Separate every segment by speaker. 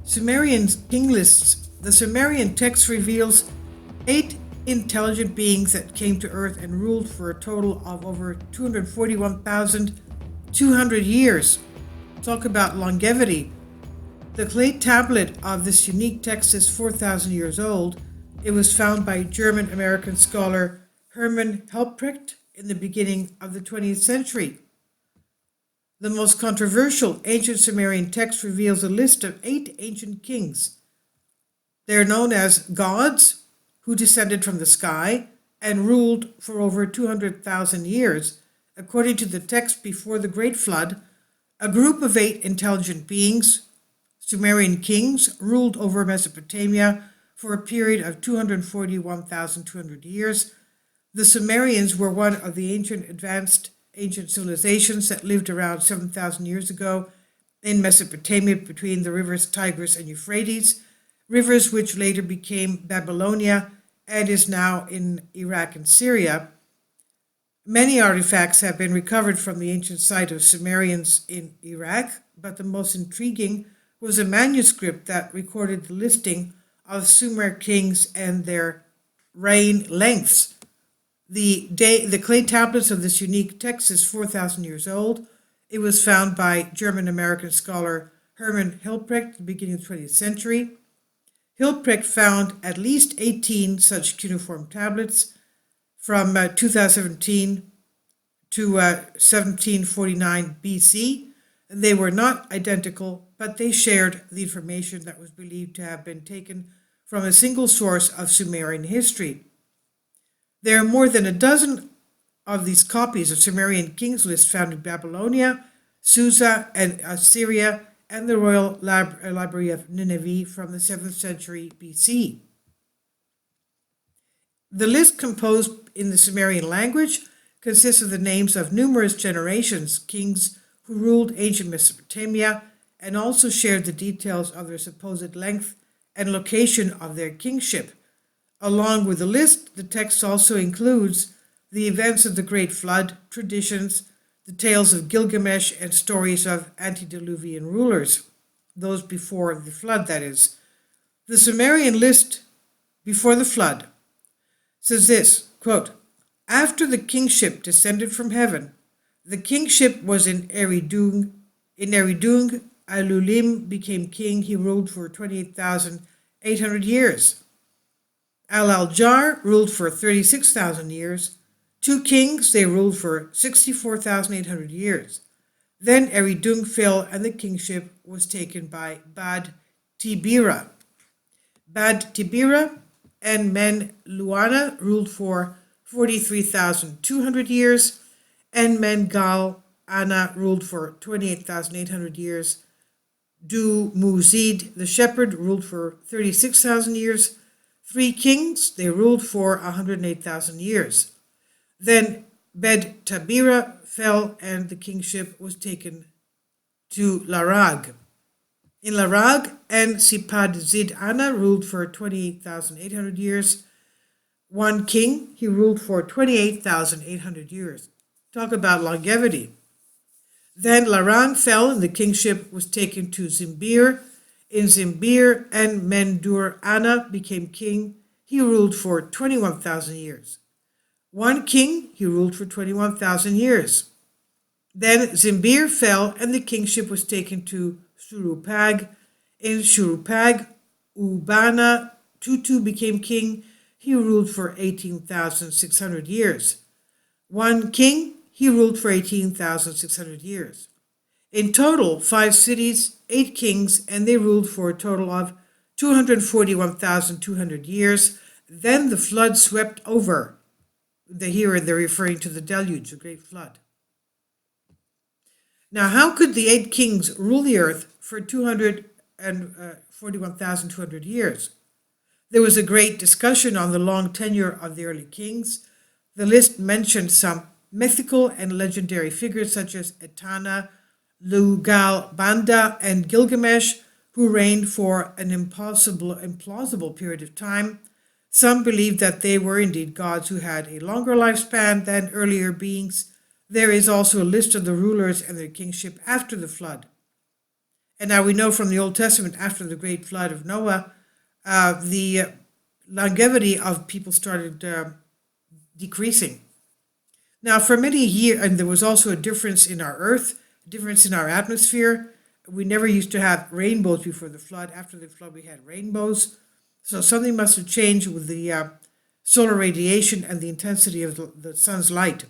Speaker 1: Sumerian king lists. The Sumerian text reveals 8 intelligent beings that came to Earth and ruled for a total of over 241,200 years. Talk about longevity. The clay tablet of this unique text is 4,000 years old. It was found by German-American scholar Hermann Helmprecht in the beginning of the 20th century. The most controversial ancient Sumerian text reveals a list of 8 ancient kings. They are known as gods who descended from the sky and ruled for over 200,000 years. According to the text before the Great Flood, a group of 8 intelligent beings, Sumerian kings, ruled over Mesopotamia for a period of 241,200 years. The Sumerians were one of the advanced ancient civilizations that lived around 7,000 years ago in Mesopotamia between the rivers Tigris and Euphrates, rivers which later became Babylonia and is now in Iraq and Syria. Many artifacts have been recovered from the ancient site of Sumerians in Iraq, but the most intriguing was a manuscript that recorded the listing of Sumer kings and their reign lengths. The clay tablets of this unique text is 4,000 years old. It was found by German-American scholar Hermann Helmprecht at the beginning of the 20th century. Helmprecht found at least 18 such cuneiform tablets from 2017 to 1749 BC. They were not identical, but they shared the information that was believed to have been taken from a single source of Sumerian history. There are more than a dozen of these copies of Sumerian kings list found in Babylonia, Susa, and Assyria, and the Royal Library of Nineveh from the 7th century BC. The list, composed in the Sumerian language, consists of the names of numerous generations, kings who ruled ancient Mesopotamia, and also shared the details of their supposed length and location of their kingship. Along with the list, the text also includes the events of the Great Flood, traditions, the tales of Gilgamesh, and stories of antediluvian rulers, those before the flood, that is. The Sumerian list before the flood says this, quote, "After the kingship descended from heaven, the kingship was in Eridung. In Eridung, Alulim became king. He ruled for 28,800 years. Al-Aljar ruled for 36,000 years. 2 kings, they ruled for 64,800 years. Then Eridung fell and the kingship was taken by Bad Tibira. Bad Tibira and Men-Luana ruled for 43,200 years, and Men-Gal-Ana ruled for 28,800 years. Du-Muzid, the shepherd, ruled for 36,000 years. 3 kings, they ruled for 108,000 years. Then Bed-Tabira fell and the kingship was taken to Larag. In Larag, and Sipad-Zid-Ana ruled for 28,800 years. 1 king, he ruled for 28,800 years. Talk about longevity. Then Laran fell and the kingship was taken to Zimbir. In Zimbir, and Mendur-Ana became king. He ruled for 21,000 years. 1 king, he ruled for 21,000 years. Then Zimbir fell and the kingship was taken to Shurupag. In Shurupag, Ubana Tutu became king. He ruled for 18,600 years. 1 king, he ruled for 18,600 years. In total, 5 cities, 8 kings, and they ruled for a total of 241,200 years. Then the flood swept over. Here they're referring to the deluge, the great flood. Now, how could the 8 kings rule the earth for 241,200 years? There was a great discussion on the long tenure of the early kings. The list mentioned some mythical and legendary figures such as Etana, Lugal Banda, and Gilgamesh, who reigned for an implausible period of time. Some believed that they were indeed gods who had a longer lifespan than earlier beings. There is also a list of the rulers and their kingship after the flood. And now we know from the Old Testament, after the great flood of Noah, the longevity of people started decreasing. Now, for many years, and there was also a difference in our earth, a difference in our atmosphere. We never used to have rainbows before the flood. After the flood, we had rainbows. So something must have changed with the solar radiation and the intensity of the sun's light.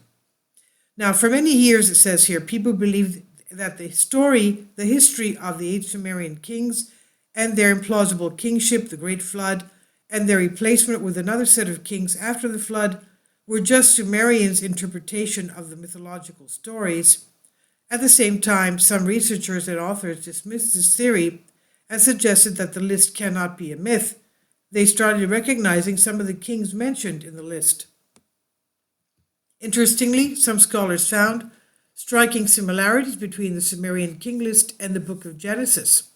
Speaker 1: Now, for many years, it says here, people believed that the history of the 8 Sumerian kings and their implausible kingship, the Great Flood, and their replacement with another set of kings after the flood were just Sumerians' interpretation of the mythological stories. At the same time, some researchers and authors dismissed this theory and suggested that the list cannot be a myth. They started recognizing some of the kings mentioned in the list. Interestingly, some scholars found striking similarities between the Sumerian king list and the book of Genesis.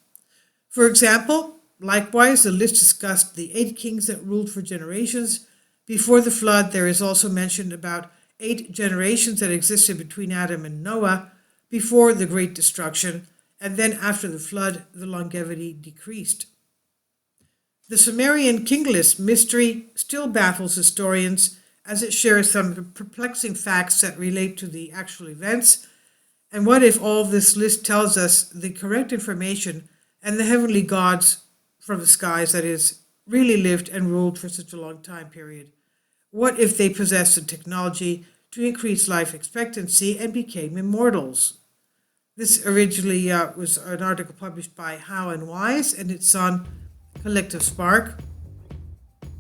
Speaker 1: For example, likewise, the list discussed the 8 kings that ruled for generations. Before the flood, there is also mention about 8 generations that existed between Adam and Noah before the great destruction, and then after the flood, the longevity decreased. The Sumerian king list mystery still baffles historians as it shares some perplexing facts that relate to the actual events. And what if all this list tells us the correct information and the heavenly gods from the skies, that is, really lived and ruled for such a long time period? What if they possessed the technology to increase life expectancy and became immortals? This originally was an article published by How and Wise, and it's on Collective Spark.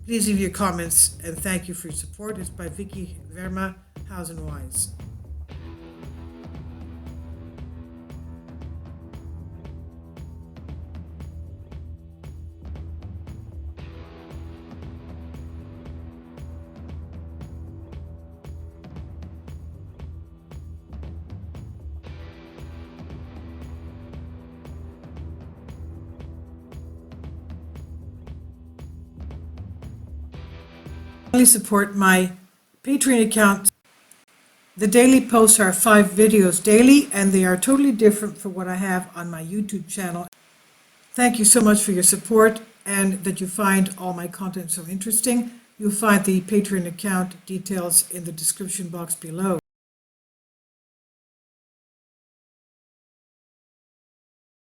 Speaker 1: Please leave your comments and thank you for your support. It's by Vicky Verma, Hows and Wise. Support my Patreon account. The daily posts are 5 videos daily, and they are totally different from what I have on my YouTube channel. Thank you so much for your support and that you find all my content so interesting. You'll find the Patreon account details in the description box below.